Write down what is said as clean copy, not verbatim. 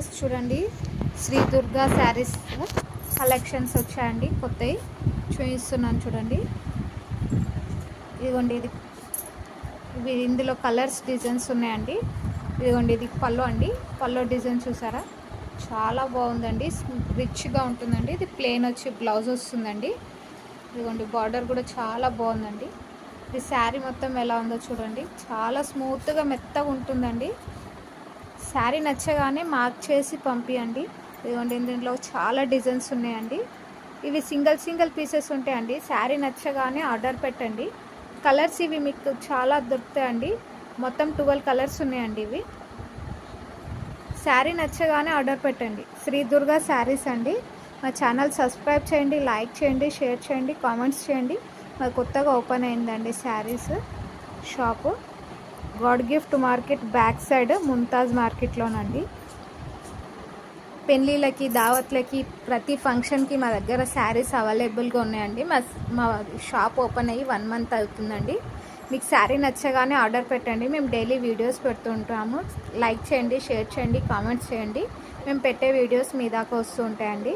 Viewers చూడండి, Shri Durga saris collections వచ్చాయండి. కొత్తవి చూపిస్తున్నాను చూడండి. ఇదిగోండి, ఇవి ఇందులో కలర్స్ డిజైన్స్ ఉన్నాయండి. ఇదిగోండి, ఇది పళ్ళు అండి. పళ్ళు డిజైన్ చూసారా, చాలా బాగుందండి. రిచ్గా ఉంటుందండి. ఇది ప్లెయిన్ వచ్చి బ్లౌజ్ వస్తుందండి. ఇదిగోండి, బార్డర్ కూడా చాలా బాగుందండి. ఇది శారీ మొత్తం ఎలా ఉందో చూడండి, చాలా స్మూత్గా మెత్తగా ఉంటుందండి. శారీ నచ్చగానే మార్క్ చేసి పంపియండి. ఇదిగోండి, దీంట్లో చాలా డిజైన్స్ ఉన్నాయండి. ఇవి సింగిల్ పీసెస్ ఉంటాయండి. శారీ నచ్చగానే ఆర్డర్ పెట్టండి. కలర్స్ ఇవి మీకు చాలా దొరుకుతాయండి. మొత్తం 12 కలర్స్ ఉన్నాయండి. ఇవి శారీ నచ్చగానే ఆర్డర్ పెట్టండి. శ్రీ దుర్గా శారీస్ అండి. మా ఛానల్ సబ్స్క్రైబ్ చేయండి, లైక్ చేయండి, షేర్ చేయండి, కామెంట్స్ చేయండి. మా కొత్తగా ఓపెన్ అయిందండి saris shop. God gift market back side Mumtaz మార్కెట్లోనండి. పెళ్ళిళ్ళకి, దావత్లకి, ప్రతి ఫంక్షన్కి మా దగ్గర శారీస్ అవైలబుల్గా ఉన్నాయండి. మా షాప్ ఓపెన్ అయ్యి 1 మంత్ అవుతుందండి. మీకు శారీ నచ్చగానే ఆర్డర్ పెట్టండి. మేము డైలీ వీడియోస్ పెడుతుంటాము. లైక్ చేయండి, షేర్ చేయండి, కామెంట్స్ చేయండి. మేము పెట్టే వీడియోస్ మీ దాకా వస్తూ ఉంటాయండి.